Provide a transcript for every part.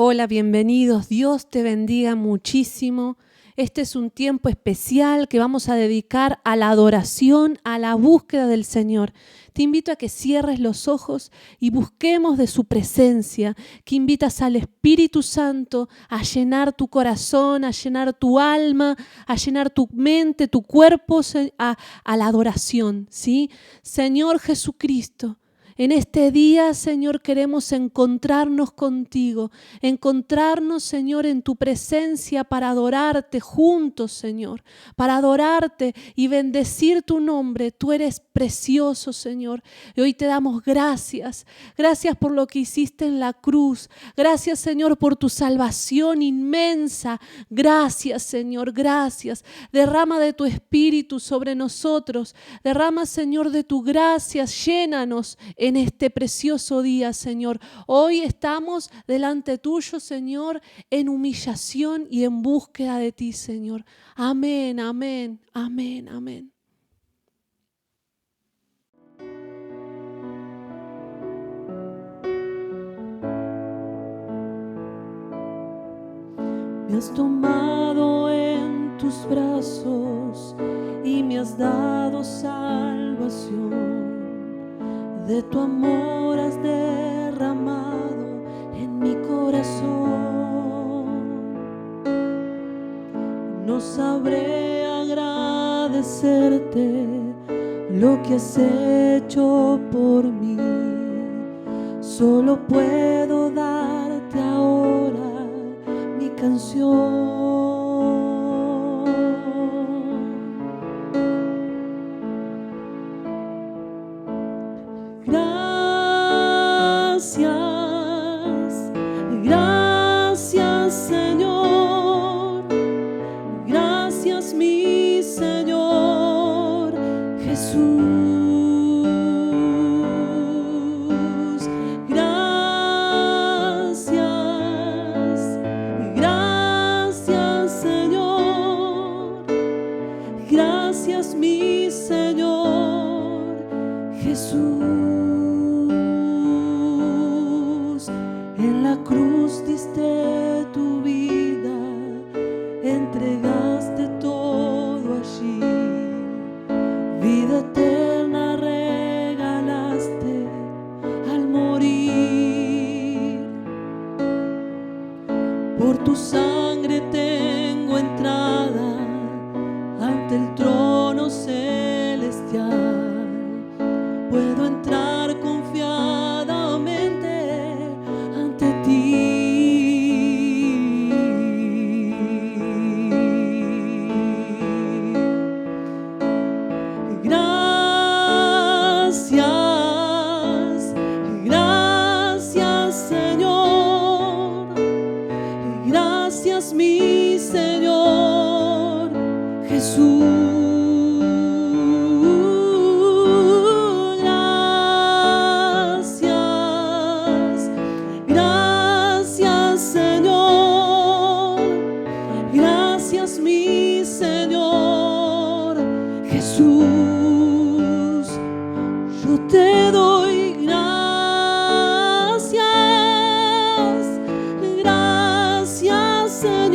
Hola, bienvenidos. Dios te bendiga muchísimo. Este es un tiempo especial que vamos a dedicar a la adoración, a la búsqueda del Señor. Te invito a que cierres los ojos y busquemos de su presencia, que invitas al Espíritu Santo a llenar tu corazón, a llenar tu alma, a llenar tu mente, tu cuerpo, a la adoración, ¿sí? Señor Jesucristo, en este día, Señor, queremos encontrarnos contigo, encontrarnos, Señor, en tu presencia para adorarte juntos, Señor, para adorarte y bendecir tu nombre. Tú eres precioso, Señor, y hoy te damos gracias. Gracias por lo que hiciste en la cruz. Gracias, Señor, por tu salvación inmensa. Gracias, Señor, gracias. Derrama de tu Espíritu sobre nosotros. Derrama, Señor, de tu gracia. Llénanos en este precioso día, Señor. Hoy estamos delante tuyo, Señor, en humillación y en búsqueda de ti, Señor. Amén, amén, amén, amén. Me has tomado en tus brazos y me has dado salvación. De tu amor has derramado en mi corazón. No sabré agradecerte lo que has hecho por mí. Solo puedo darte ahora mi canción. Gracias, gracias Señor, gracias mi Señor Jesús. Gracias, gracias Señor, gracias mi Señor Jesús. En la cruz diste tu vida, entregaste todo allí. Vida eterna regalaste al morir. Por tu sangre tengo entrada ante el trono celestial. Puedo entrar confiadamente ante ti. Gracias, gracias Señor, gracias mi Señor Jesús. Yo te doy gracias, gracias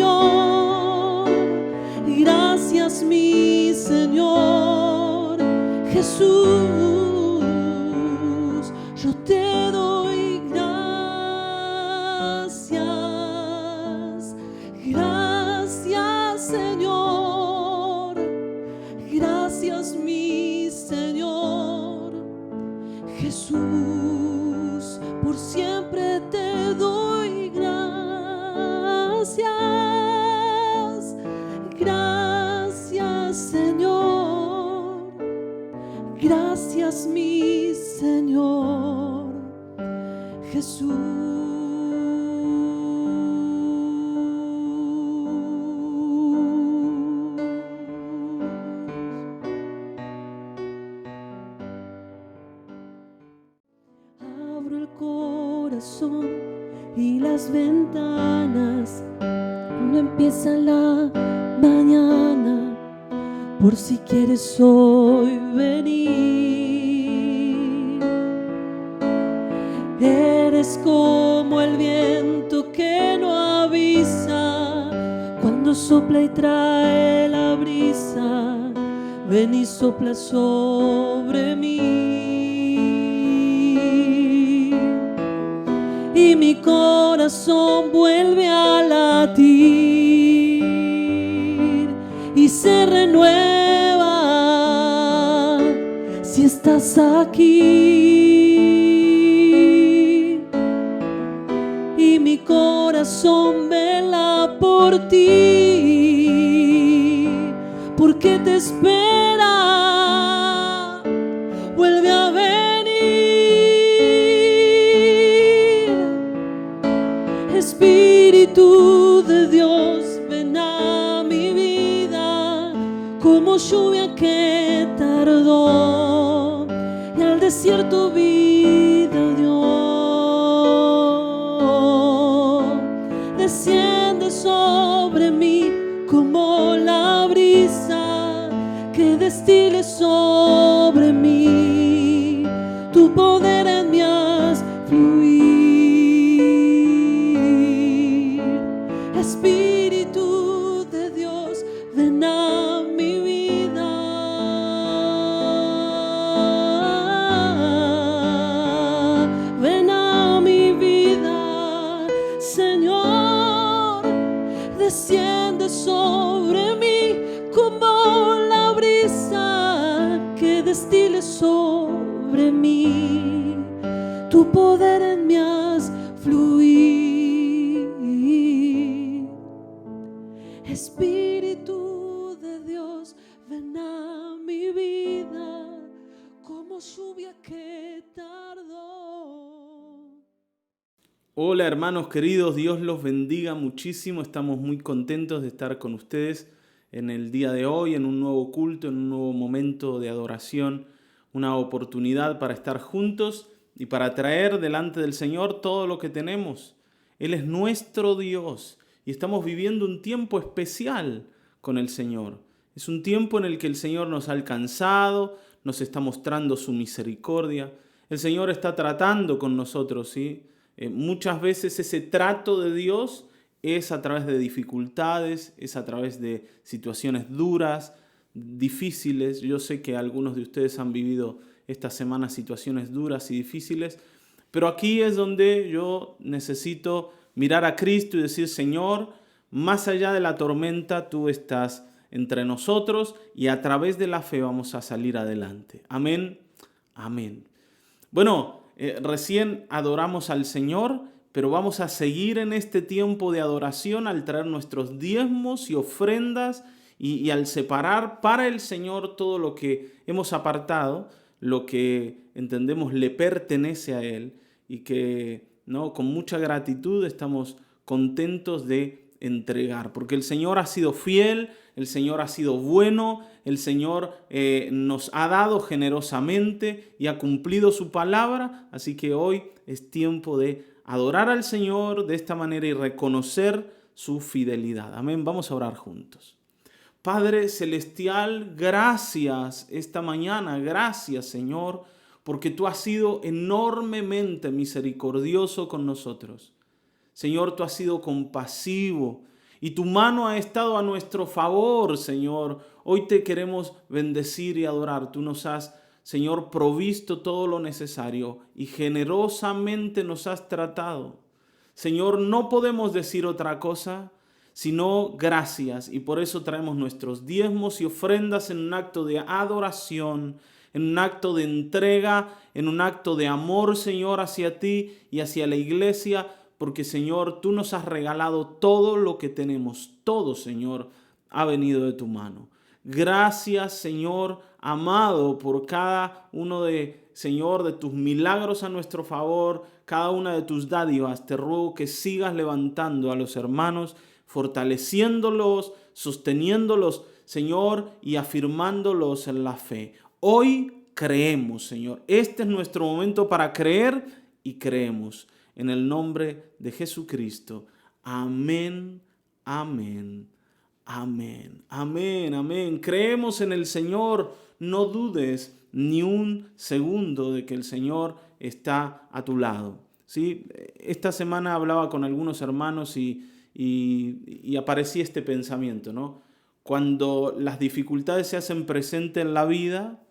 Señor, gracias mi Señor Jesús. Yo te doy gracias, gracias Señor, gracias mi Señor Jesús, por siempre te doy gracias, gracias Señor, gracias mi Señor Jesús. Corazón y las ventanas cuando empieza la mañana, por si quieres hoy venir. Eres como el viento que sopla y trae la brisa, ven y sopla sobre mí. Y mi corazón vuelve a latir y se renueva si estás aquí. Y mi corazón vela por ti, porque te espera, vuelve a venir. Espíritu de Dios, ven a mi vida como lluvia que tardó y al desierto vida dio. Desciende sobre mí como la brisa que destile sobre mí, tu poder en mí haz fluir. Espíritu de Dios, ven a mi vida. Ven a mi vida, Señor, desciende sobre mí como la brisa que destile sobre mí, tu poder en mí haz fluir. Espíritu de Dios, ven a mi vida como lluvia que tardó. Hola hermanos queridos, Dios los bendiga muchísimo. Estamos muy contentos de estar con ustedes en el día de hoy, en un nuevo culto, en un nuevo momento de adoración, una oportunidad para estar juntos y para traer delante del Señor todo lo que tenemos. Él es nuestro Dios y estamos viviendo un tiempo especial con el Señor. Es un tiempo en el que el Señor nos ha alcanzado, nos está mostrando su misericordia. El Señor está tratando con nosotros, ¿sí? Muchas veces ese trato de Dios es a través de dificultades, es a través de situaciones duras, difíciles. Yo sé que algunos de ustedes han vivido esta semana situaciones duras y difíciles, pero aquí es donde yo necesito mirar a Cristo y decir: Señor, más allá de la tormenta, tú estás entre nosotros y a través de la fe vamos a salir adelante. Amén, amén. Bueno, recién adoramos al Señor, pero vamos a seguir en este tiempo de adoración al traer nuestros diezmos y ofrendas y al separar para el Señor todo lo que hemos apartado, lo que entendemos le pertenece a Él y que, ¿no?, con mucha gratitud estamos contentos de entregar, porque el Señor ha sido fiel, el Señor ha sido bueno, el Señor nos ha dado generosamente y ha cumplido su palabra, así que hoy es tiempo de adorar al Señor de esta manera y reconocer su fidelidad. Amén, vamos a orar juntos. Padre Celestial, gracias esta mañana, gracias Señor, porque tú has sido enormemente misericordioso con nosotros. Señor, tú has sido compasivo y tu mano ha estado a nuestro favor, Señor. Hoy te queremos bendecir y adorar. Tú nos has, Señor, provisto todo lo necesario y generosamente nos has tratado. Señor, no podemos decir otra cosa sino gracias, y por eso traemos nuestros diezmos y ofrendas en un acto de adoración, en un acto de entrega, en un acto de amor, Señor, hacia ti y hacia la iglesia, porque, Señor, tú nos has regalado todo lo que tenemos. Todo, Señor, ha venido de tu mano. Gracias, Señor amado, por cada uno de, Señor, de tus milagros a nuestro favor, cada una de tus dádivas. Te ruego que sigas levantando a los hermanos, fortaleciéndolos, sosteniéndolos, Señor, y afirmándolos en la fe. Hoy creemos, Señor. Este es nuestro momento para creer y creemos. En el nombre de Jesucristo. Amén, amén, amén, amén, amén. Creemos en el Señor. No dudes ni un segundo de que el Señor está a tu lado. ¿Sí? Esta semana hablaba con algunos hermanos y y aparecía este pensamiento, ¿no? Cuando las dificultades se hacen presentes en la vida,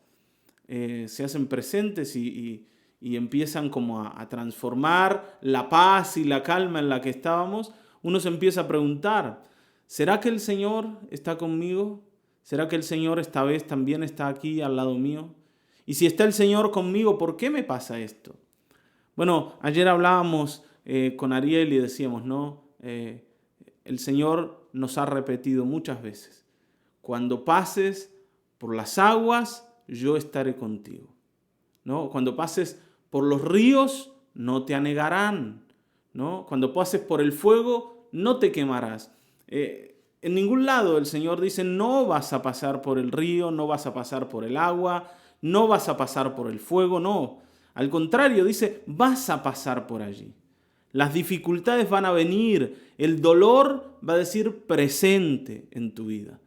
se hacen presentes y empiezan como a transformar la paz y la calma en la que estábamos, uno se empieza a preguntar, ¿será que el Señor está conmigo? ¿Será que el Señor esta vez también está aquí al lado mío? Y si está el Señor conmigo, ¿por qué me pasa esto? Bueno, ayer hablábamos con Ariel y decíamos, ¿no? El Señor nos ha repetido muchas veces, cuando pases por las aguas, yo estaré contigo, ¿no? Cuando pases por los ríos, no te anegarán, ¿no? Cuando pases por el fuego, no te quemarás. En ningún lado el Señor dice, no vas a pasar por el río, no vas a pasar por el agua, no vas a pasar por el fuego, no. Al contrario, dice, vas a pasar por allí. Las dificultades van a venir, el dolor va a decir presente en tu vida.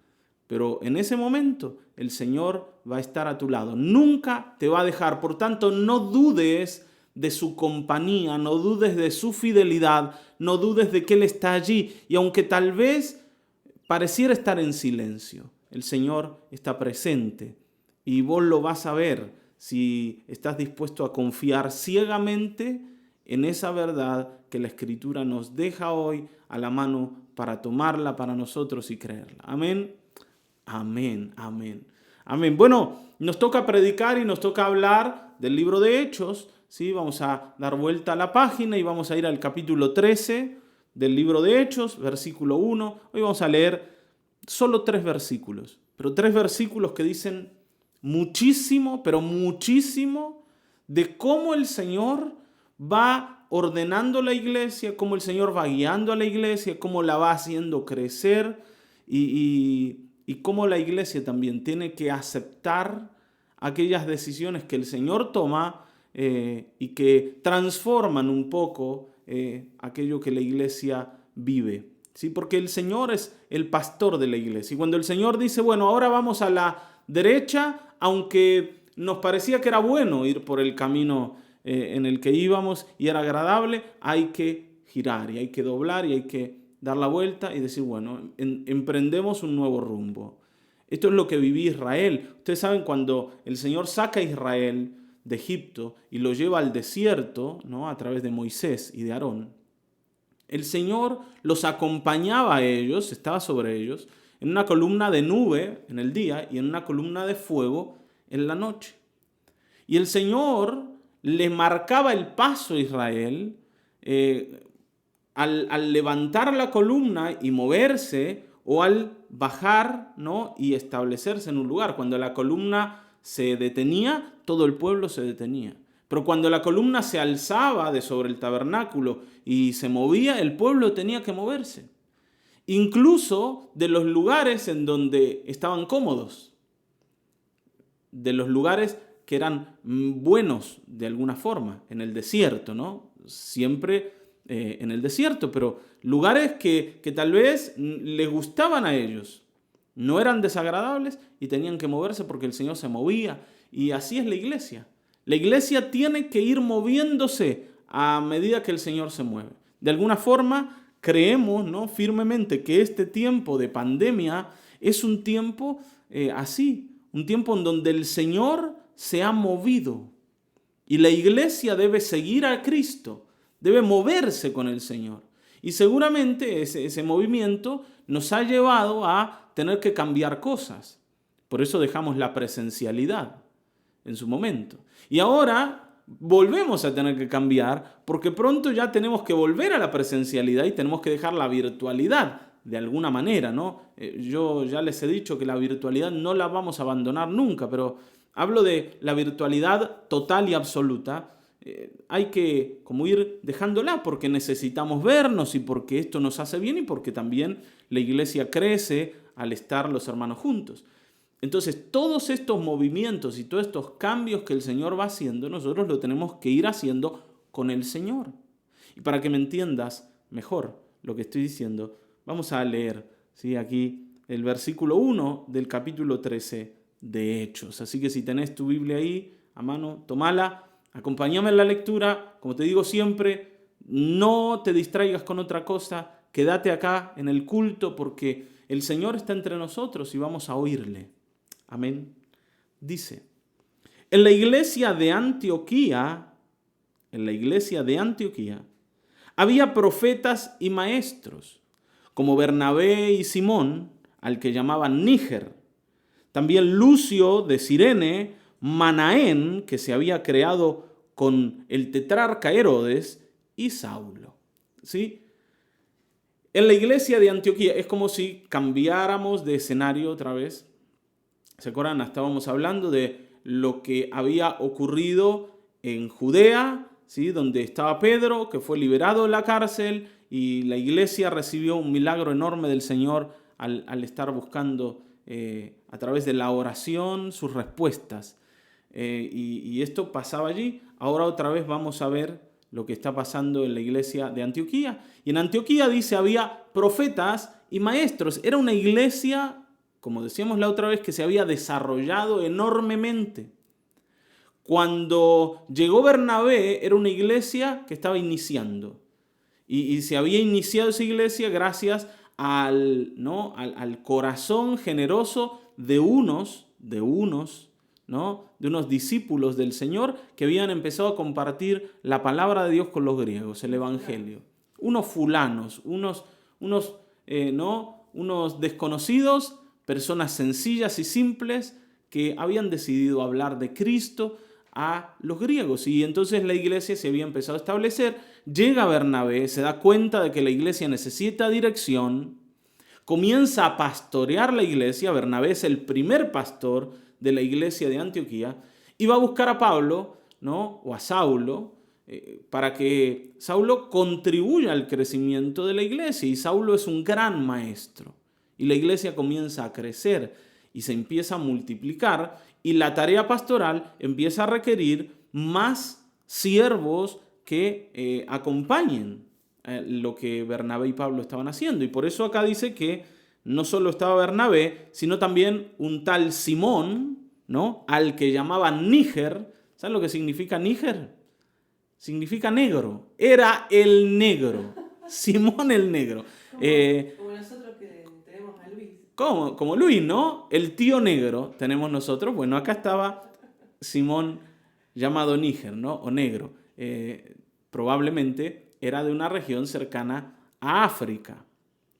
Pero en ese momento el Señor va a estar a tu lado. Nunca te va a dejar. Por tanto, no dudes de su compañía, no dudes de su fidelidad, no dudes de que Él está allí. Y aunque tal vez pareciera estar en silencio, el Señor está presente. Y vos lo vas a ver si estás dispuesto a confiar ciegamente en esa verdad que la Escritura nos deja hoy a la mano para tomarla para nosotros y creerla. Amén. Amén, amén, amén. Bueno, nos toca predicar y nos toca hablar del libro de Hechos, ¿sí? Vamos a dar vuelta a la página y vamos a ir al capítulo 13 del libro de Hechos, versículo 1. Hoy vamos a leer solo 3 versículos, pero 3 versículos que dicen muchísimo, pero muchísimo de cómo el Señor va ordenando la iglesia, cómo el Señor va guiando a la iglesia, cómo la va haciendo crecer y cómo la iglesia también tiene que aceptar aquellas decisiones que el Señor toma y que transforman un poco aquello que la iglesia vive. ¿Sí? Porque el Señor es el pastor de la iglesia. Y cuando el Señor dice, bueno, ahora vamos a la derecha, aunque nos parecía que era bueno ir por el camino en el que íbamos y era agradable, hay que girar y hay que doblar y hay que dar la vuelta y decir, bueno, emprendemos un nuevo rumbo. Esto es lo que vivía Israel. Ustedes saben, cuando el Señor saca a Israel de Egipto y lo lleva al desierto, ¿no? A través de Moisés y de Aarón, el Señor los acompañaba a ellos, estaba sobre ellos, en una columna de nube en el día y en una columna de fuego en la noche. Y el Señor le marcaba el paso a Israel al levantar la columna y moverse o al bajar, ¿no? Y establecerse en un lugar. Cuando la columna se detenía, todo el pueblo se detenía. Pero cuando la columna se alzaba de sobre el tabernáculo y se movía, el pueblo tenía que moverse. Incluso de los lugares en donde estaban cómodos, de los lugares que eran buenos de alguna forma, en el desierto, ¿no? Siempre en el desierto, pero lugares que tal vez les gustaban a ellos, no eran desagradables y tenían que moverse porque el Señor se movía. Y así es la iglesia. La iglesia tiene que ir moviéndose a medida que el Señor se mueve. De alguna forma creemos, ¿no?, firmemente que este tiempo de pandemia es un tiempo así, un tiempo en donde el Señor se ha movido y la iglesia debe seguir a Cristo, debe moverse con el Señor. Y seguramente ese movimiento nos ha llevado a tener que cambiar cosas. Por eso dejamos la presencialidad en su momento. Y ahora volvemos a tener que cambiar porque pronto ya tenemos que volver a la presencialidad y tenemos que dejar la virtualidad de alguna manera, ¿no? Yo ya les he dicho que la virtualidad no la vamos a abandonar nunca, pero hablo de la virtualidad total y absoluta. Hay que como ir dejándola porque necesitamos vernos y porque esto nos hace bien y porque también la iglesia crece al estar los hermanos juntos. Entonces, todos estos movimientos y todos estos cambios que el Señor va haciendo, nosotros lo tenemos que ir haciendo con el Señor. Y para que me entiendas mejor lo que estoy diciendo, vamos a leer, ¿sí?, aquí el versículo 1 del capítulo 13 de Hechos. Así que si tenés tu Biblia ahí a mano, tomala, acompáñame en la lectura. Como te digo siempre, no te distraigas con otra cosa, quédate acá en el culto porque el Señor está entre nosotros y vamos a oírle. Amén. Dice, en la iglesia de Antioquía, había profetas y maestros, como Bernabé y Simón, al que llamaban Níger, también Lucio de Cirene, Manaén, que se había creado con el tetrarca Herodes, y Saulo. ¿Sí? En la iglesia de Antioquía es como si cambiáramos de escenario otra vez. ¿Se acuerdan? Estábamos hablando de lo que había ocurrido en Judea, ¿sí? Donde estaba Pedro, que fue liberado de la cárcel, y la iglesia recibió un milagro enorme del Señor al estar buscando a través de la oración sus respuestas. Y esto pasaba allí. Ahora otra vez vamos a ver lo que está pasando en la iglesia de Antioquía. Y en Antioquía dice había profetas y maestros. Era una iglesia, como decíamos la otra vez, que se había desarrollado enormemente. Cuando llegó Bernabé, era una iglesia que estaba iniciando. Y se había iniciado esa iglesia gracias al corazón generoso de unos discípulos del Señor que habían empezado a compartir la palabra de Dios con los griegos, el evangelio. Unos fulanos, unos desconocidos, personas sencillas y simples que habían decidido hablar de Cristo a los griegos. Y entonces la iglesia se había empezado a establecer. Llega Bernabé, se da cuenta de que la iglesia necesita dirección, comienza a pastorear la iglesia. Bernabé es el primer pastor de la iglesia de Antioquía y va a buscar a Pablo, o a Saulo, para que Saulo contribuya al crecimiento de la iglesia. Y Saulo es un gran maestro. Y la iglesia comienza a crecer y se empieza a multiplicar. Y la tarea pastoral empieza a requerir más siervos que acompañen lo que Bernabé y Pablo estaban haciendo. Y por eso acá dice que no solo estaba Bernabé, sino también un tal Simón, al que llamaban Níger. ¿Saben lo que significa Níger? Significa negro. Era el negro. Simón el negro. Como nosotros que tenemos a Luis. Como Luis, ¿no? El tío negro tenemos nosotros. Bueno, acá estaba Simón llamado Níger, o negro. Probablemente era de una región cercana a África,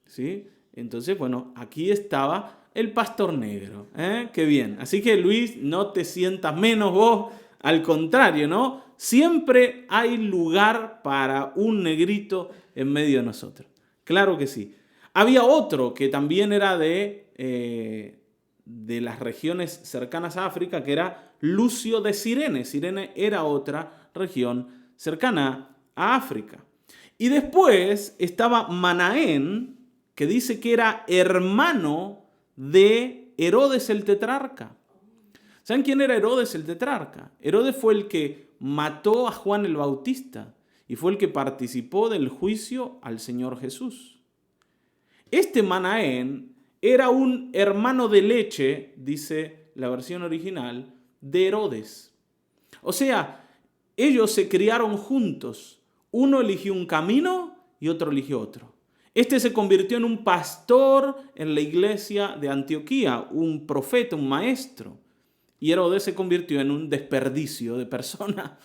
¿sí? Entonces, bueno, aquí estaba el pastor negro. Qué bien. Así que, Luis, no te sientas menos vos. Al contrario, siempre hay lugar para un negrito en medio de nosotros. Claro que sí. Había otro que también era de las regiones cercanas a África, que era Lucio de Cirene. Cirene era otra región cercana a África. Y después estaba Manaén, que dice que era hermano de Herodes el tetrarca. ¿Saben quién era Herodes el tetrarca? Herodes fue el que mató a Juan el Bautista y fue el que participó del juicio al Señor Jesús. Este Manaén era un hermano de leche, dice la versión original, de Herodes. O sea, ellos se criaron juntos. Uno eligió un camino y otro eligió otro. Este se convirtió en un pastor en la iglesia de Antioquía, un profeta, un maestro. Y Herodes se convirtió en un desperdicio de persona,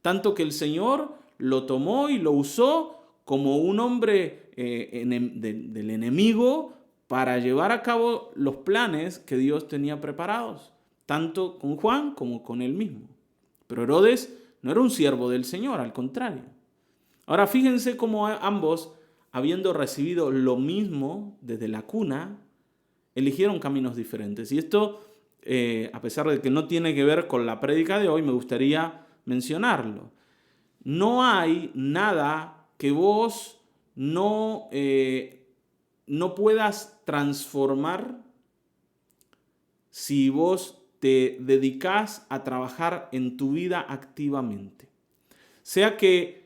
tanto que el Señor lo tomó y lo usó como un hombre del enemigo para llevar a cabo los planes que Dios tenía preparados, tanto con Juan como con él mismo. Pero Herodes no era un siervo del Señor, al contrario. Ahora fíjense cómo ambos, habiendo recibido lo mismo desde la cuna, eligieron caminos diferentes. Y esto, a pesar de que no tiene que ver con la prédica de hoy, me gustaría mencionarlo. No hay nada que vos no puedas transformar si vos te dedicás a trabajar en tu vida activamente. Sea que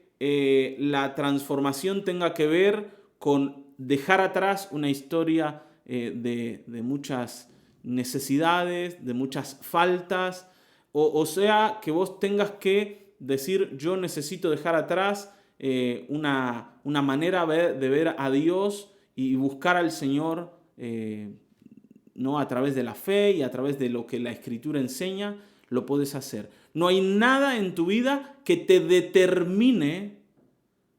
la transformación tenga que ver con dejar atrás una historia de muchas necesidades, de muchas faltas, o sea que vos tengas que decir yo necesito dejar atrás una manera de ver a Dios y buscar al Señor, ¿no? A través de la fe y a través de lo que la Escritura enseña, lo puedes hacer. No hay nada en tu vida que te determine,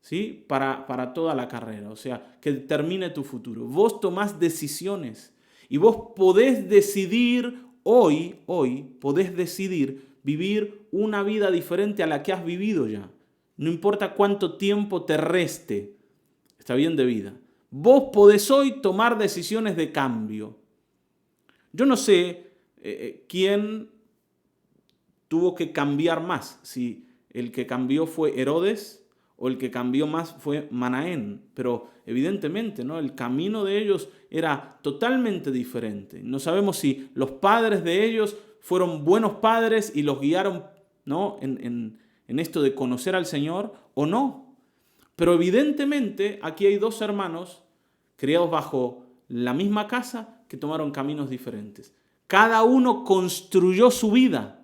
¿sí? para toda la carrera, o sea, que determine tu futuro. Vos tomás decisiones y vos podés decidir hoy podés decidir vivir una vida diferente a la que has vivido ya. No importa cuánto tiempo te reste, está bien, de vida. Vos podés hoy tomar decisiones de cambio. Yo no sé quién tuvo que cambiar más, si el que cambió fue Herodes o el que cambió más fue Manaén, pero evidentemente, ¿no? El camino de ellos era totalmente diferente. No sabemos si los padres de ellos fueron buenos padres y los guiaron, ¿no? en esto de conocer al Señor o no. Pero evidentemente aquí hay dos hermanos criados bajo la misma casa que tomaron caminos diferentes. Cada uno construyó su vida.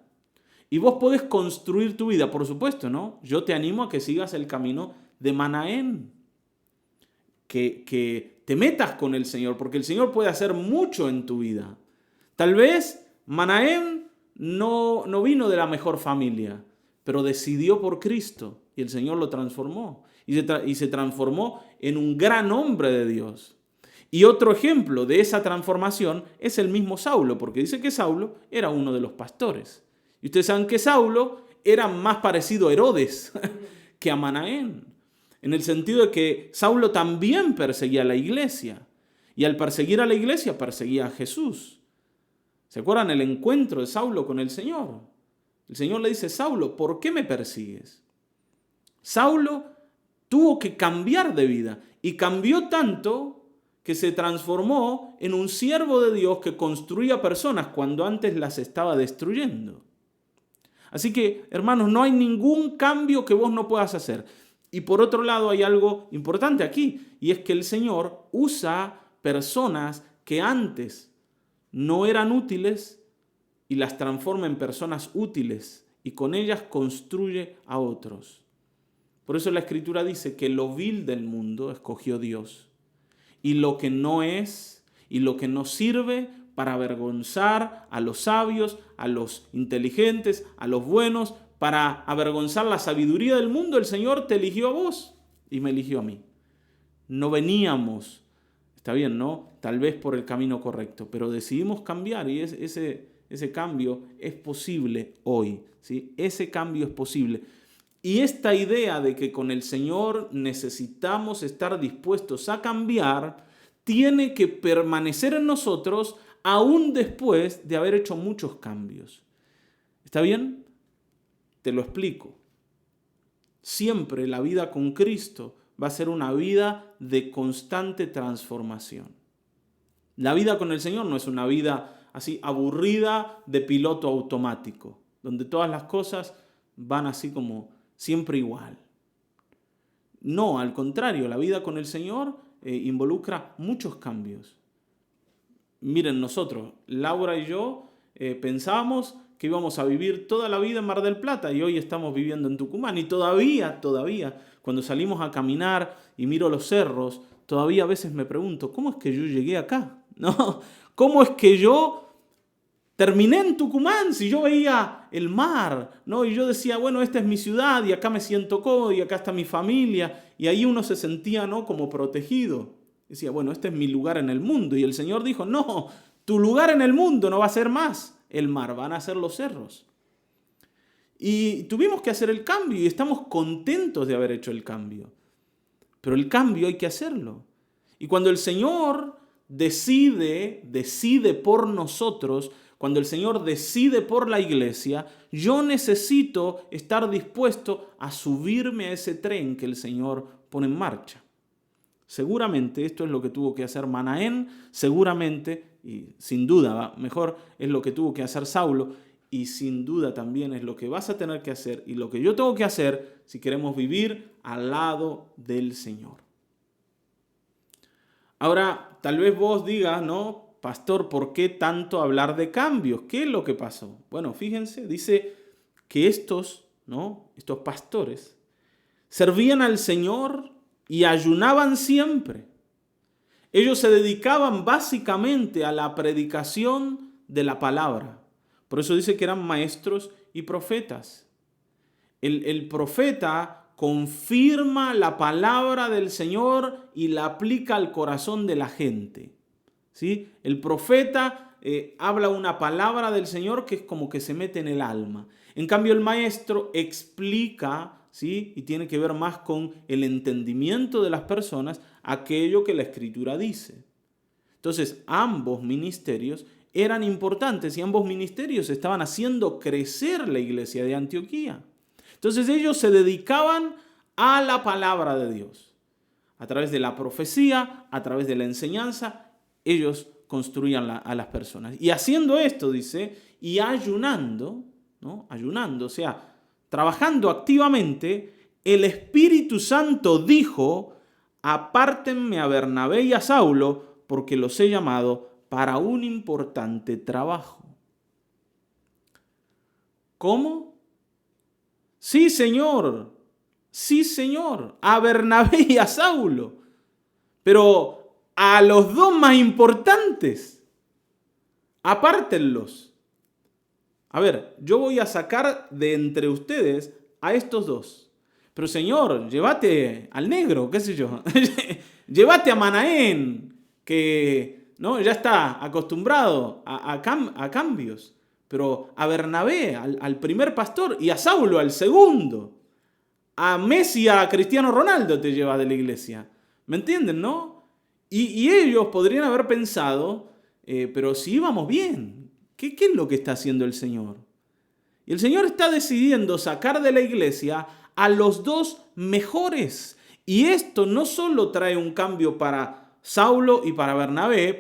Y vos podés construir tu vida, por supuesto, ¿no? Yo te animo a que sigas el camino de Manaén, que te metas con el Señor, porque el Señor puede hacer mucho en tu vida. Tal vez Manaén no vino de la mejor familia, pero decidió por Cristo y el Señor lo transformó. Y se transformó en un gran hombre de Dios. Y otro ejemplo de esa transformación es el mismo Saulo, porque dice que Saulo era uno de los pastores. Y ustedes saben que Saulo era más parecido a Herodes que a Manaén, en el sentido de que Saulo también perseguía a la iglesia. Y al perseguir a la iglesia, perseguía a Jesús. ¿Se acuerdan el encuentro de Saulo con el Señor? El Señor le dice: Saulo, ¿por qué me persigues? Saulo tuvo que cambiar de vida y cambió tanto que se transformó en un siervo de Dios que construía personas cuando antes las estaba destruyendo. Así que, hermanos, no hay ningún cambio que vos no puedas hacer. Y por otro lado hay algo importante aquí, y es que el Señor usa personas que antes no eran útiles y las transforma en personas útiles, y con ellas construye a otros. Por eso la Escritura dice que lo vil del mundo escogió Dios, y lo que no es y lo que no sirve para avergonzar a los sabios, a los inteligentes, a los buenos, para avergonzar la sabiduría del mundo. El Señor te eligió a vos y me eligió a mí. No veníamos, está bien, ¿no? Tal vez por el camino correcto, pero decidimos cambiar y ese cambio es posible hoy, ¿sí? Ese cambio es posible. Y esta idea de que con el Señor necesitamos estar dispuestos a cambiar tiene que permanecer en nosotros aún después de haber hecho muchos cambios. ¿Está bien? Te lo explico. Siempre la vida con Cristo va a ser una vida de constante transformación. La vida con el Señor no es una vida así aburrida de piloto automático, donde todas las cosas van así como siempre igual. No, al contrario, la vida con el Señor involucra muchos cambios. Miren, nosotros, Laura y yo, pensábamos que íbamos a vivir toda la vida en Mar del Plata y hoy estamos viviendo en Tucumán. Y todavía, cuando salimos a caminar y miro los cerros, todavía a veces me pregunto, ¿cómo es que yo llegué acá? ¿No? ¿Cómo es que yo terminé en Tucumán si yo veía el mar, ¿no? Y yo decía, bueno, esta es mi ciudad y acá me siento cómodo y acá está mi familia. Y ahí uno se sentía, ¿no?, como protegido. Decía, bueno, este es mi lugar en el mundo. Y el Señor dijo, no, tu lugar en el mundo no va a ser más el mar, van a ser los cerros. Y tuvimos que hacer el cambio y estamos contentos de haber hecho el cambio. Pero el cambio hay que hacerlo. Y cuando el Señor decide por nosotros, cuando el Señor decide por la iglesia, yo necesito estar dispuesto a subirme a ese tren que el Señor pone en marcha. Seguramente esto es lo que tuvo que hacer Manaén, seguramente, y sin duda, mejor es lo que tuvo que hacer Saulo, y sin duda también es lo que vas a tener que hacer y lo que yo tengo que hacer si queremos vivir al lado del Señor. Ahora, tal vez vos digas, ¿no? Pastor, ¿por qué tanto hablar de cambios? ¿Qué es lo que pasó? Bueno, fíjense, dice que estos pastores servían al Señor y ayunaban siempre. Ellos se dedicaban básicamente a la predicación de la palabra. Por eso dice que eran maestros y profetas. El profeta confirma la palabra del Señor y la aplica al corazón de la gente. ¿Sí? El profeta habla una palabra del Señor que es como que se mete en el alma. En cambio, el maestro explica, ¿sí? Y tiene que ver más con el entendimiento de las personas aquello que la Escritura dice. Entonces, ambos ministerios eran importantes y ambos ministerios estaban haciendo crecer la iglesia de Antioquía. Entonces, ellos se dedicaban a la palabra de Dios. A través de la profecía, a través de la enseñanza, ellos construían a las personas. Y haciendo esto, dice, y ayunando, ¿no? Ayunando, o sea, trabajando activamente, el Espíritu Santo dijo: apártenme a Bernabé y a Saulo, porque los he llamado para un importante trabajo. ¿Cómo? Sí, Señor, a Bernabé y a Saulo, pero a los dos más importantes, apártenlos. A ver, yo voy a sacar de entre ustedes a estos dos. Pero Señor, llévate al negro, qué sé yo. Llévate a Manaén, que ¿no? ya está acostumbrado a cambios. Pero a Bernabé, al primer pastor, y a Saulo, al segundo. A Messi, a Cristiano Ronaldo te lleva de la iglesia. ¿Me entienden, no? Y ellos podrían haber pensado, pero si íbamos bien. ¿Qué es lo que está haciendo el Señor? Y el Señor está decidiendo sacar de la iglesia a los dos mejores. Y esto no solo trae un cambio para Saulo y para Bernabé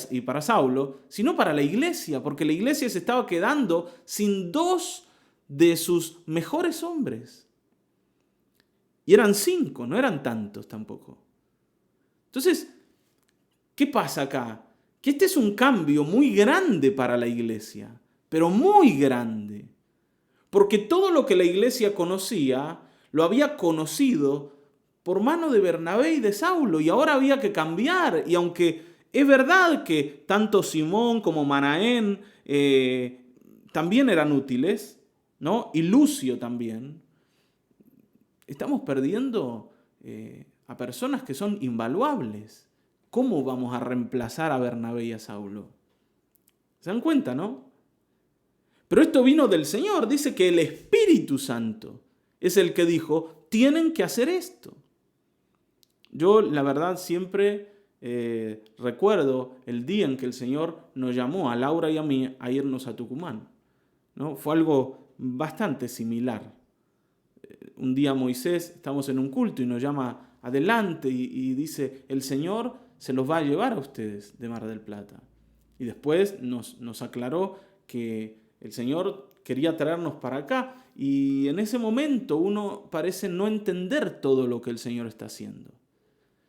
y para Saulo, sino para la iglesia, porque la iglesia se estaba quedando sin dos de sus mejores hombres. Y eran 5, no eran tantos tampoco. Entonces, ¿qué pasa acá? Que este es un cambio muy grande para la iglesia, pero muy grande. Porque todo lo que la iglesia conocía, lo había conocido por mano de Bernabé y de Saulo, y ahora había que cambiar. Y aunque es verdad que tanto Simón como Manaén también eran útiles, ¿no? Y Lucio también, estamos perdiendo a personas que son invaluables. ¿Cómo vamos a reemplazar a Bernabé y a Saulo? ¿Se dan cuenta, no? Pero esto vino del Señor. Dice que el Espíritu Santo es el que dijo, tienen que hacer esto. Yo, la verdad, siempre recuerdo el día en que el Señor nos llamó a Laura y a mí a irnos a Tucumán, ¿no? Fue algo bastante similar. Un día Moisés, estamos en un culto y nos llama adelante y dice, el Señor se los va a llevar a ustedes de Mar del Plata. Y después nos aclaró que el Señor quería traernos para acá. Y en ese momento uno parece no entender todo lo que el Señor está haciendo.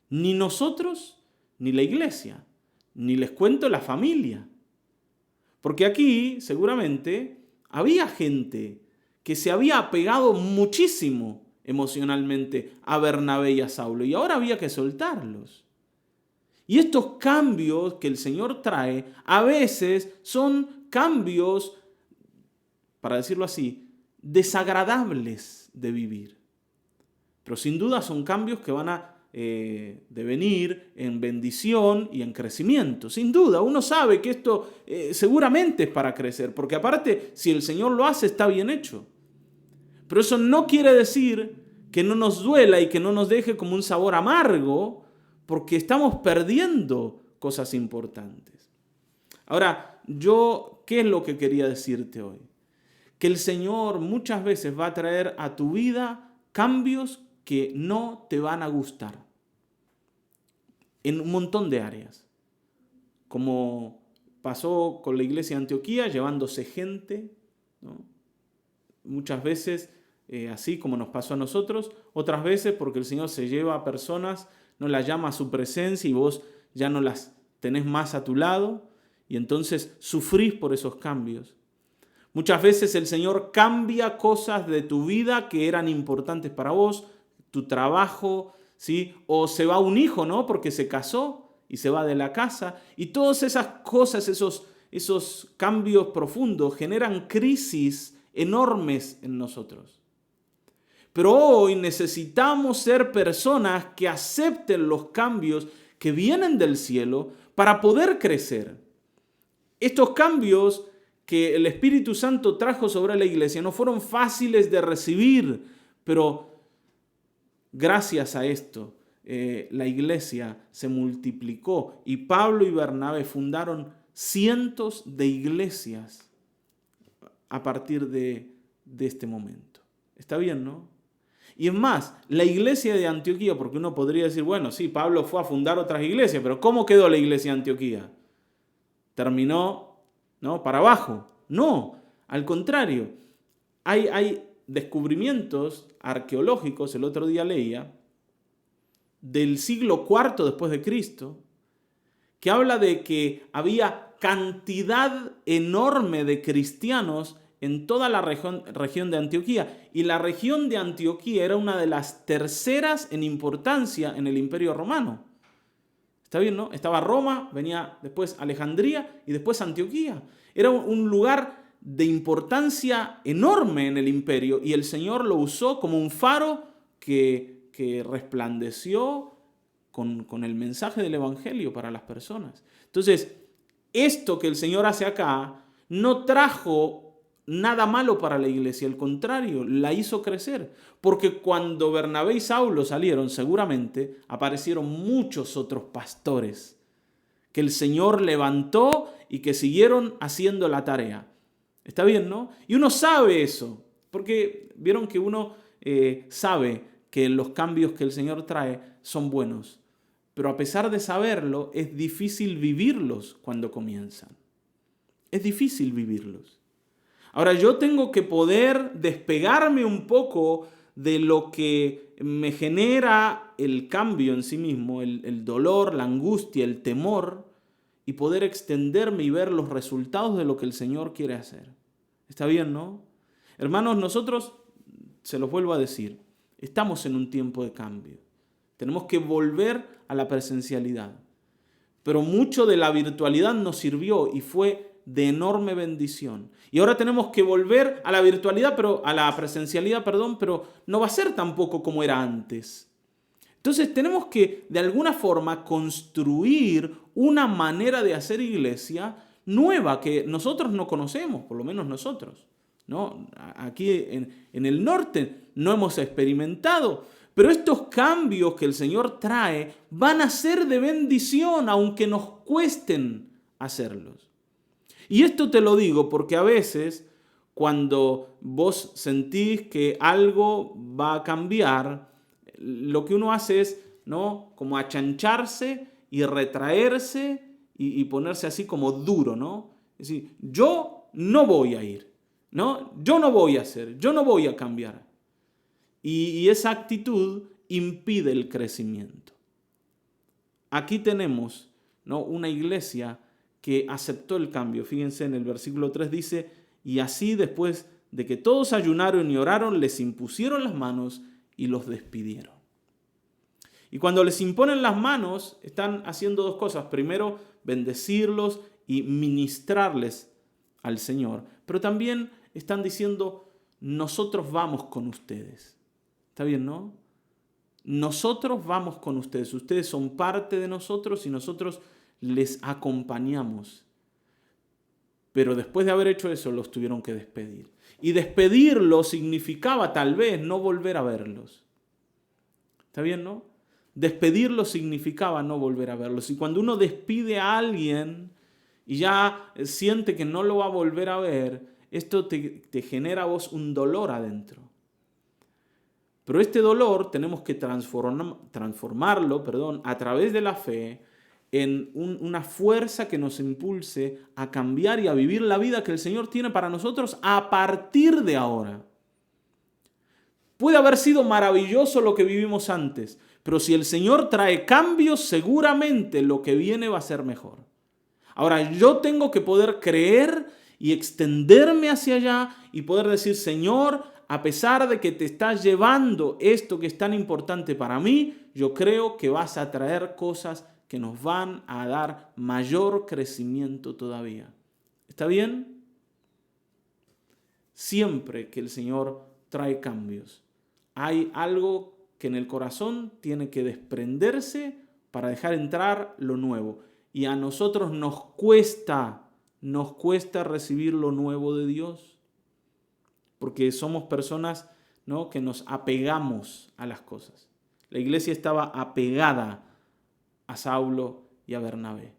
Ni nosotros, ni la iglesia, ni les cuento la familia. Porque aquí seguramente había gente que se había apegado muchísimo emocionalmente a Bernabé y a Saulo. Y ahora había que soltarlos. Y estos cambios que el Señor trae, a veces son cambios, para decirlo así, desagradables de vivir. Pero sin duda son cambios que van a devenir en bendición y en crecimiento. Sin duda, uno sabe que esto seguramente es para crecer, porque aparte, si el Señor lo hace, está bien hecho. Pero eso no quiere decir que no nos duela y que no nos deje como un sabor amargo, porque estamos perdiendo cosas importantes. Ahora, ¿qué es lo que quería decirte hoy? Que el Señor muchas veces va a traer a tu vida cambios que no te van a gustar. En un montón de áreas. Como pasó con la iglesia de Antioquía, llevándose gente, ¿no? Muchas veces así como nos pasó a nosotros, otras veces porque el Señor se lleva a personas, no las llama a su presencia y vos ya no las tenés más a tu lado y entonces sufrís por esos cambios. Muchas veces el Señor cambia cosas de tu vida que eran importantes para vos, tu trabajo, ¿sí? O se va un hijo, ¿no? Porque se casó y se va de la casa. Y todas esas cosas, esos cambios profundos generan crisis enormes en nosotros. Pero hoy necesitamos ser personas que acepten los cambios que vienen del cielo para poder crecer. Estos cambios que el Espíritu Santo trajo sobre la iglesia no fueron fáciles de recibir, pero gracias a esto la iglesia se multiplicó y Pablo y Bernabé fundaron cientos de iglesias a partir de este momento. ¿Está bien, no? Y es más, la iglesia de Antioquía, porque uno podría decir, bueno, sí, Pablo fue a fundar otras iglesias, pero ¿cómo quedó la iglesia de Antioquía? ¿Terminó, no, para abajo? No, al contrario. Hay descubrimientos arqueológicos, el otro día leía, del siglo IV después de Cristo, que habla de que había cantidad enorme de cristianos en toda la región de Antioquía. Y la región de Antioquía era una de las terceras en importancia en el Imperio Romano. ¿Está bien, no? Estaba Roma, venía después Alejandría y después Antioquía. Era un lugar de importancia enorme en el imperio y el Señor lo usó como un faro que resplandeció con el mensaje del Evangelio para las personas. Entonces, esto que el Señor hace acá no trajo nada malo para la iglesia, al contrario, la hizo crecer. Porque cuando Bernabé y Saulo salieron, seguramente aparecieron muchos otros pastores que el Señor levantó y que siguieron haciendo la tarea. ¿Está bien, no? Y uno sabe eso, porque vieron que uno sabe que los cambios que el Señor trae son buenos. Pero a pesar de saberlo, es difícil vivirlos cuando comienzan. Es difícil vivirlos. Ahora, yo tengo que poder despegarme un poco de lo que me genera el cambio en sí mismo, el dolor, la angustia, el temor, y poder extenderme y ver los resultados de lo que el Señor quiere hacer. ¿Está bien, no? Hermanos, nosotros, se los vuelvo a decir, estamos en un tiempo de cambio. Tenemos que volver a la presencialidad. Pero mucho de la virtualidad nos sirvió y fue de enorme bendición. Y ahora tenemos que volver a la virtualidad, a la presencialidad, pero no va a ser tampoco como era antes. Entonces tenemos que, de alguna forma, construir una manera de hacer iglesia nueva que nosotros no conocemos, por lo menos nosotros, ¿no? Aquí en el norte no hemos experimentado, pero estos cambios que el Señor trae van a ser de bendición, aunque nos cuesten hacerlos. Y esto te lo digo porque a veces cuando vos sentís que algo va a cambiar, lo que uno hace es, ¿no?, como achancharse y retraerse y ponerse así como duro, ¿no? Es decir, yo no voy a ir, ¿no? Yo no voy a hacer, yo no voy a cambiar. Y esa actitud impide el crecimiento. Aquí tenemos, ¿no?, una iglesia que aceptó el cambio. Fíjense, en el versículo 3 dice, y así después de que todos ayunaron y oraron, les impusieron las manos y los despidieron. Y cuando les imponen las manos, están haciendo dos cosas. Primero, bendecirlos y ministrarles al Señor. Pero también están diciendo, nosotros vamos con ustedes. ¿Está bien, no? Nosotros vamos con ustedes. Ustedes son parte de nosotros y nosotros les acompañamos. Pero después de haber hecho eso, los tuvieron que despedir. Y despedirlos significaba tal vez no volver a verlos. ¿Está bien, no? Despedirlos significaba no volver a verlos. Y cuando uno despide a alguien y ya siente que no lo va a volver a ver, esto te genera a vos un dolor adentro. Pero este dolor tenemos que transformarlo a través de la fe en una fuerza que nos impulse a cambiar y a vivir la vida que el Señor tiene para nosotros a partir de ahora. Puede haber sido maravilloso lo que vivimos antes, pero si el Señor trae cambios, seguramente lo que viene va a ser mejor. Ahora, yo tengo que poder creer y extenderme hacia allá y poder decir, Señor, a pesar de que te estás llevando esto que es tan importante para mí, yo creo que vas a traer cosas que nos van a dar mayor crecimiento todavía. ¿Está bien? Siempre que el Señor trae cambios, hay algo que en el corazón tiene que desprenderse para dejar entrar lo nuevo. Y a nosotros nos cuesta recibir lo nuevo de Dios, porque somos personas, ¿no?, que nos apegamos a las cosas. La iglesia estaba apegada a Saulo y a Bernabé.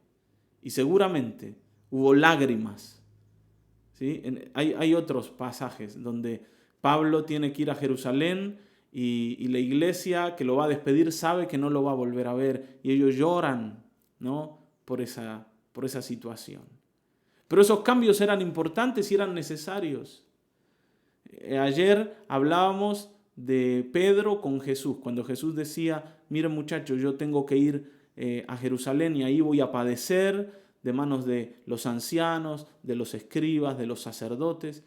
Y seguramente hubo lágrimas. ¿Sí? Hay otros pasajes donde Pablo tiene que ir a Jerusalén y la iglesia que lo va a despedir sabe que no lo va a volver a ver. Y ellos lloran, ¿no?, por esa situación. Pero esos cambios eran importantes y eran necesarios. Ayer hablábamos de Pedro con Jesús, cuando Jesús decía, miren muchachos, yo tengo que ir a Jerusalén y ahí voy a padecer de manos de los ancianos, de los escribas, de los sacerdotes,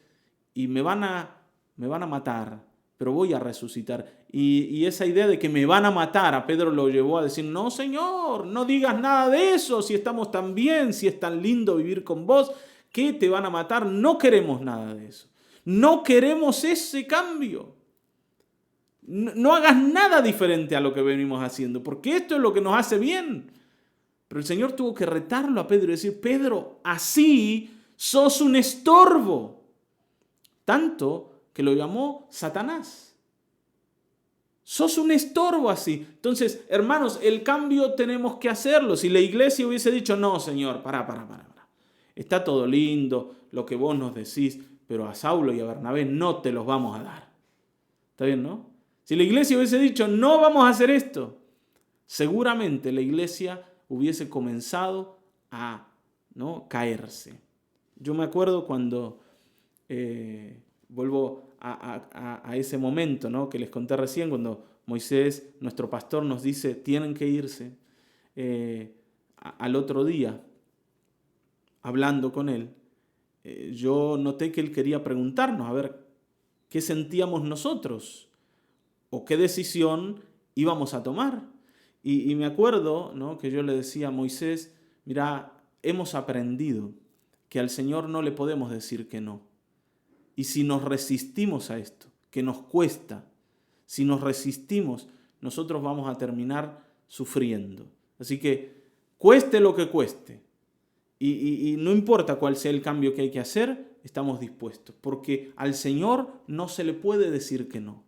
y me van a matar, pero voy a resucitar. Y esa idea de que me van a matar a Pedro lo llevó a decir, no Señor, no digas nada de eso, si estamos tan bien, si es tan lindo vivir con vos, ¿qué te van a matar? No queremos nada de eso. No queremos ese cambio. No hagas nada diferente a lo que venimos haciendo, porque esto es lo que nos hace bien. Pero el Señor tuvo que retarlo a Pedro y decir, Pedro, así sos un estorbo. Tanto que lo llamó Satanás. Sos un estorbo así. Entonces, hermanos, el cambio tenemos que hacerlo. Si la iglesia hubiese dicho, no, Señor, para. Está todo lindo, lo que vos nos decís, pero a Saulo y a Bernabé no te los vamos a dar. ¿Está bien, no? Si la iglesia hubiese dicho, no vamos a hacer esto, seguramente la iglesia hubiese comenzado a, ¿no?, caerse. Yo me acuerdo cuando, vuelvo a ese momento, ¿no?, que les conté recién, cuando Moisés, nuestro pastor, nos dice, tienen que irse. Al otro día, hablando con él, yo noté que él quería preguntarnos, a ver, ¿qué sentíamos nosotros? ¿O qué decisión íbamos a tomar? Y me acuerdo, ¿no?, que yo le decía a Moisés, mira, hemos aprendido que al Señor no le podemos decir que no. Y si nos resistimos a esto, que nos cuesta, si nos resistimos, nosotros vamos a terminar sufriendo. Así que cueste lo que cueste, y no importa cuál sea el cambio que hay que hacer, estamos dispuestos, porque al Señor no se le puede decir que no.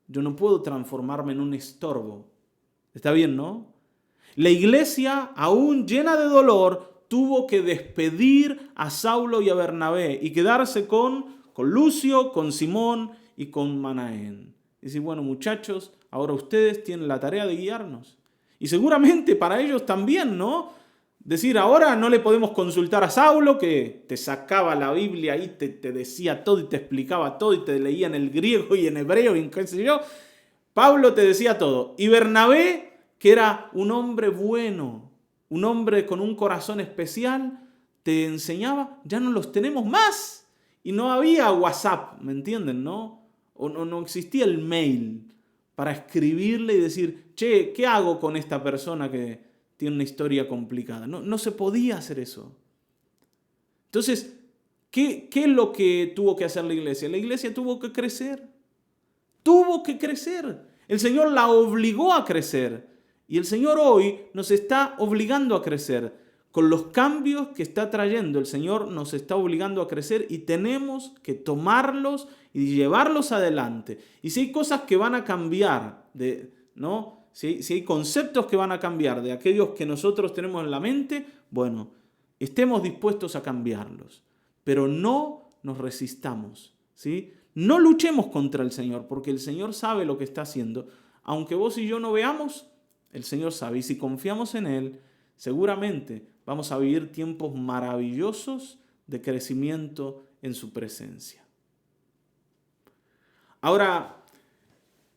Yo no puedo transformarme en un estorbo. ¿Está bien, no? La iglesia, aún llena de dolor, tuvo que despedir a Saulo y a Bernabé y quedarse con Lucio, con Simón y con Manaén. Y decir, bueno, muchachos, ahora ustedes tienen la tarea de guiarnos. Y seguramente para ellos también, ¿no? Decir, ahora no le podemos consultar a Saulo, que te sacaba la Biblia y te decía todo y te explicaba todo y te leía en el griego y en hebreo y en qué sé yo. Pablo te decía todo. Y Bernabé, que era un hombre bueno, un hombre con un corazón especial, te enseñaba, ya no los tenemos más. Y no había WhatsApp, ¿me entienden, no? O no existía el mail para escribirle y decir, che, ¿qué hago con esta persona que tiene una historia complicada? No se podía hacer eso. Entonces, ¿qué es lo que tuvo que hacer la iglesia? La iglesia tuvo que crecer. Tuvo que crecer. El Señor la obligó a crecer. Y el Señor hoy nos está obligando a crecer. Con los cambios que está trayendo, el Señor nos está obligando a crecer y tenemos que tomarlos y llevarlos adelante. Y si hay cosas que van a cambiar, ¿no? Si hay conceptos que van a cambiar de aquellos que nosotros tenemos en la mente, bueno, estemos dispuestos a cambiarlos. Pero no nos resistamos, ¿sí? No luchemos contra el Señor, porque el Señor sabe lo que está haciendo. Aunque vos y yo no veamos, el Señor sabe. Y si confiamos en Él, seguramente vamos a vivir tiempos maravillosos de crecimiento en su presencia. Ahora,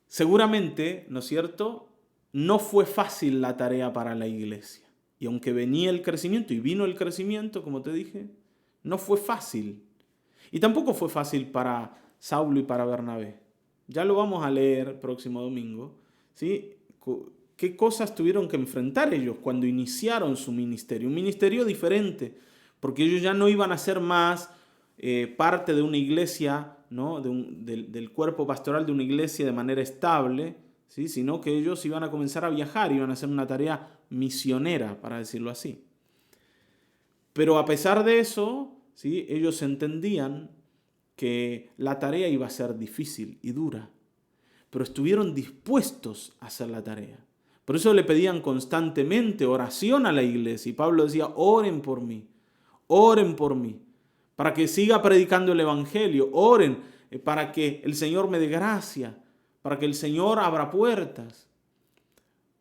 seguramente, ¿no es cierto?, no fue fácil la tarea para la iglesia. Y aunque venía el crecimiento, y vino el crecimiento, como te dije, no fue fácil. Y tampoco fue fácil para Saulo y para Bernabé. Ya lo vamos a leer próximo domingo, ¿sí? ¿Qué cosas tuvieron que enfrentar ellos cuando iniciaron su ministerio? Un ministerio diferente, porque ellos ya no iban a ser más parte de una iglesia, ¿no? Del cuerpo pastoral de una iglesia de manera estable, ¿sí? Sino que ellos iban a comenzar a viajar, iban a hacer una tarea misionera, para decirlo así. Pero a pesar de eso, ¿sí? Ellos entendían que la tarea iba a ser difícil y dura, pero estuvieron dispuestos a hacer la tarea. Por eso le pedían constantemente oración a la iglesia. Y Pablo decía, oren por mí, para que siga predicando el evangelio, oren para que el Señor me dé gracia, para que el Señor abra puertas,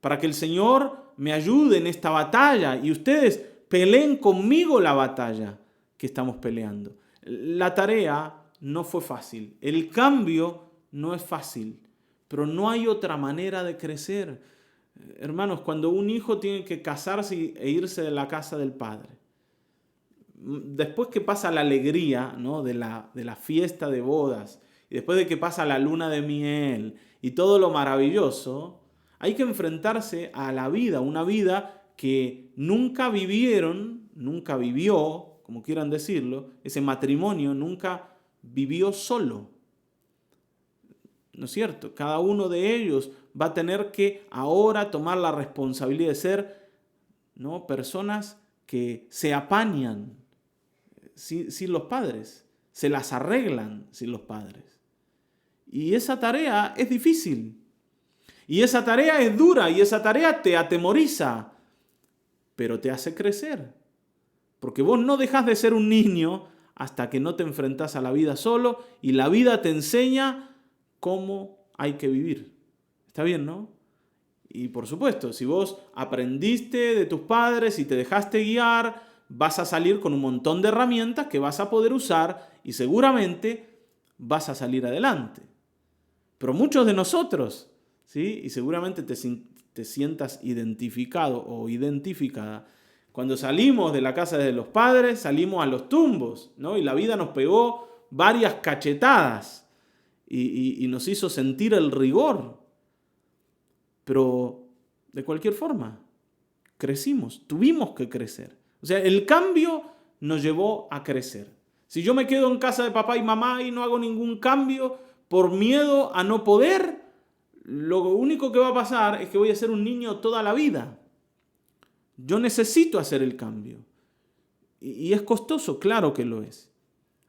para que el Señor me ayude en esta batalla y ustedes peleen conmigo la batalla que estamos peleando. La tarea no fue fácil, el cambio no es fácil, pero no hay otra manera de crecer. Hermanos, cuando un hijo tiene que casarse e irse de la casa del padre, después que pasa la alegría, ¿no? de la fiesta de bodas, y después de que pasa la luna de miel y todo lo maravilloso, hay que enfrentarse a la vida, una vida que nunca vivió, como quieran decirlo, ese matrimonio nunca vivió solo. ¿No es cierto? Cada uno de ellos va a tener que ahora tomar la responsabilidad de ser, ¿no? Personas que se apañan sin los padres, se las arreglan sin los padres. Y esa tarea es difícil. Y esa tarea es dura y esa tarea te atemoriza, pero te hace crecer. Porque vos no dejás de ser un niño hasta que no te enfrentás a la vida solo y la vida te enseña cómo hay que vivir. ¿Está bien, no? Y por supuesto, si vos aprendiste de tus padres y te dejaste guiar, vas a salir con un montón de herramientas que vas a poder usar y seguramente vas a salir adelante. Pero muchos de nosotros, ¿sí? Y seguramente te sientas identificado o identificada, cuando salimos de la casa de los padres, salimos a los tumbos, ¿no? Y la vida nos pegó varias cachetadas y nos hizo sentir el rigor. Pero de cualquier forma, crecimos, tuvimos que crecer. O sea, el cambio nos llevó a crecer. Si yo me quedo en casa de papá y mamá y no hago ningún cambio por miedo a no poder, lo único que va a pasar es que voy a ser un niño toda la vida. Yo necesito hacer el cambio. Y es costoso, claro que lo es.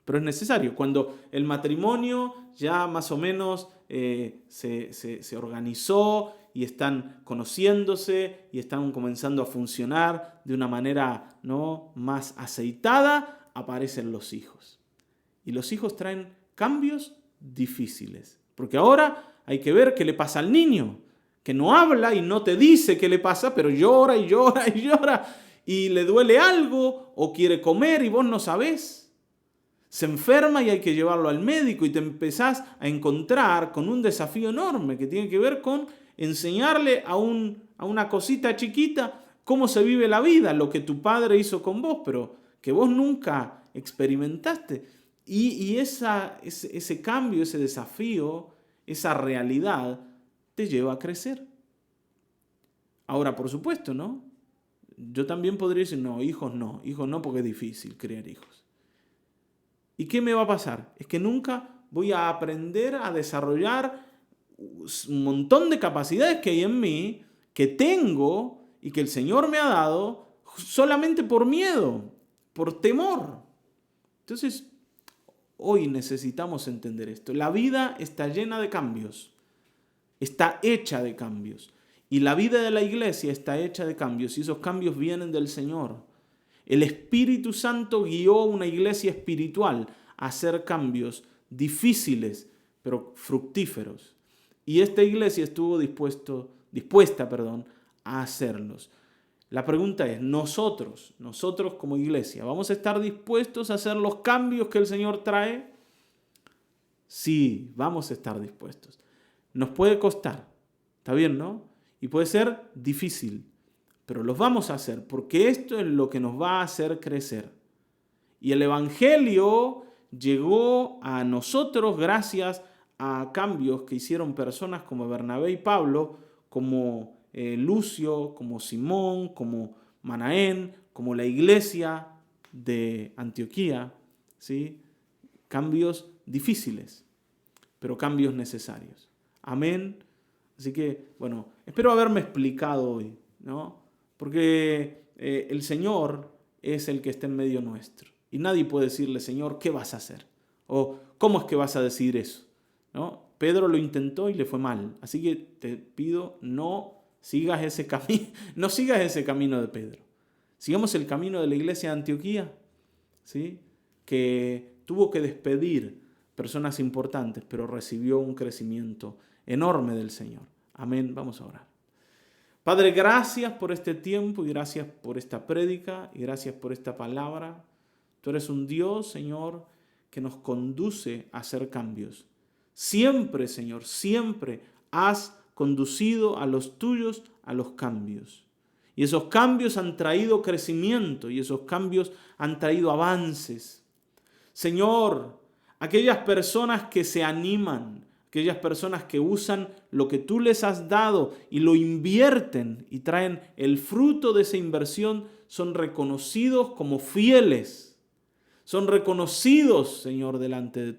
Pero es necesario. Cuando el matrimonio ya más o menos se organizó y están conociéndose y están comenzando a funcionar de una manera, ¿no?, más aceitada, aparecen los hijos. Y los hijos traen cambios difíciles. Porque ahora hay que ver qué le pasa al niño, que no habla y no te dice qué le pasa, pero llora y llora y llora y le duele algo o quiere comer y vos no sabés. Se enferma y hay que llevarlo al médico y te empezás a encontrar con un desafío enorme que tiene que ver con enseñarle a una cosita chiquita cómo se vive la vida, lo que tu padre hizo con vos, pero que vos nunca experimentaste. Y ese cambio, ese desafío, esa realidad te lleva a crecer. Ahora, por supuesto, ¿no? Yo también podría decir, hijos no porque es difícil criar hijos. ¿Y qué me va a pasar? Es que nunca voy a aprender a desarrollar un montón de capacidades que hay en mí, que tengo y que el Señor me ha dado solamente por miedo, por temor. Entonces, hoy necesitamos entender esto. La vida está llena de cambios, está hecha de cambios. Y la vida de la iglesia está hecha de cambios y esos cambios vienen del Señor. El Espíritu Santo guió una iglesia espiritual a hacer cambios difíciles, pero fructíferos. Y esta iglesia estuvo dispuesta a hacerlos. La pregunta es, nosotros como iglesia, ¿vamos a estar dispuestos a hacer los cambios que el Señor trae? Sí, vamos a estar dispuestos. Nos puede costar, ¿está bien, no? Y puede ser difícil. Pero los vamos a hacer porque esto es lo que nos va a hacer crecer. Y el Evangelio llegó a nosotros gracias a cambios que hicieron personas como Bernabé y Pablo, como Lucio, como Simón, como Manaén, como la iglesia de Antioquía, ¿sí? Cambios difíciles, pero cambios necesarios. Amén. Así que, bueno, espero haberme explicado hoy, ¿no? Porque el Señor es el que está en medio nuestro. Y nadie puede decirle, Señor, ¿qué vas a hacer? O, ¿cómo es que vas a decir eso? ¿No? Pedro lo intentó y le fue mal. Así que te pido, no sigas ese camino de Pedro. Sigamos el camino de la iglesia de Antioquía, ¿sí? Que tuvo que despedir personas importantes, pero recibió un crecimiento enorme del Señor. Amén. Vamos a orar. Padre, gracias por este tiempo y gracias por esta prédica y gracias por esta palabra. Tú eres un Dios, Señor, que nos conduce a hacer cambios. Siempre, Señor, siempre has conducido a los tuyos a los cambios. Y esos cambios han traído crecimiento y esos cambios han traído avances. Señor, aquellas personas que se animan, aquellas personas que usan lo que tú les has dado y lo invierten y traen el fruto de esa inversión, son reconocidos como fieles. Son reconocidos, Señor, delante de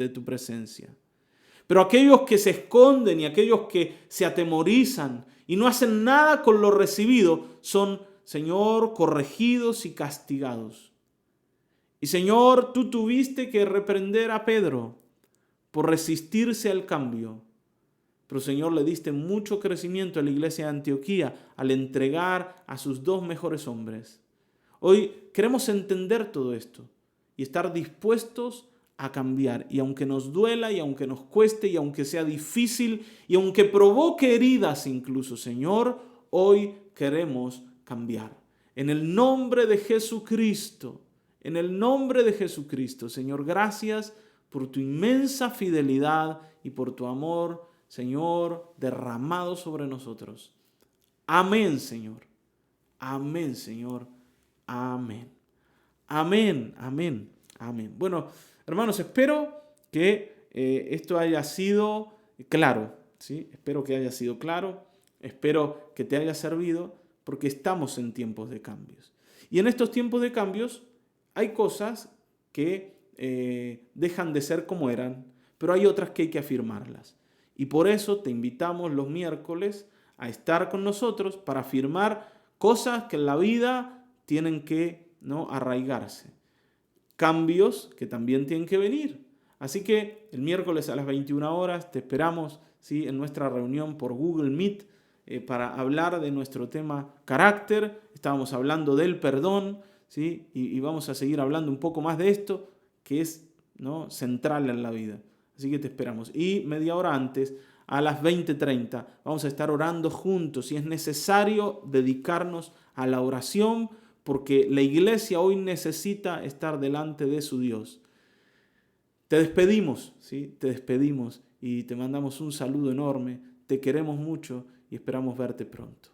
tu presencia. Pero aquellos que se esconden y aquellos que se atemorizan y no hacen nada con lo recibido, son, Señor, corregidos y castigados. Y Señor, tú tuviste que reprender a Pedro por resistirse al cambio. Pero Señor, le diste mucho crecimiento a la iglesia de Antioquía al entregar a sus 2 mejores hombres. Hoy queremos entender todo esto y estar dispuestos a cambiar. Y aunque nos duela y aunque nos cueste y aunque sea difícil y aunque provoque heridas incluso, Señor, hoy queremos cambiar. En el nombre de Jesucristo, en el nombre de Jesucristo, Señor, gracias por tu inmensa fidelidad y por tu amor, Señor, derramado sobre nosotros. Amén, Señor. Amén, Señor. Amén. Amén, amén, amén. Bueno, hermanos, espero que esto haya sido claro, ¿sí? Espero que haya sido claro, espero que te haya servido, porque estamos en tiempos de cambios. Y en estos tiempos de cambios hay cosas que dejan de ser como eran, pero hay otras que hay que afirmarlas. Y por eso te invitamos los miércoles a estar con nosotros para afirmar cosas que en la vida tienen que, ¿no?, arraigarse. Cambios que también tienen que venir. Así que el miércoles a las 21 horas te esperamos, ¿sí?, en nuestra reunión por Google Meet para hablar de nuestro tema carácter. Estábamos hablando del perdón, ¿sí?, y vamos a seguir hablando un poco más de esto que es, ¿no?, central en la vida. Así que te esperamos. Y media hora antes, a las 20:30, vamos a estar orando juntos y es necesario dedicarnos a la oración porque la iglesia hoy necesita estar delante de su Dios. Te despedimos, ¿sí? Te despedimos y te mandamos un saludo enorme. Te queremos mucho y esperamos verte pronto.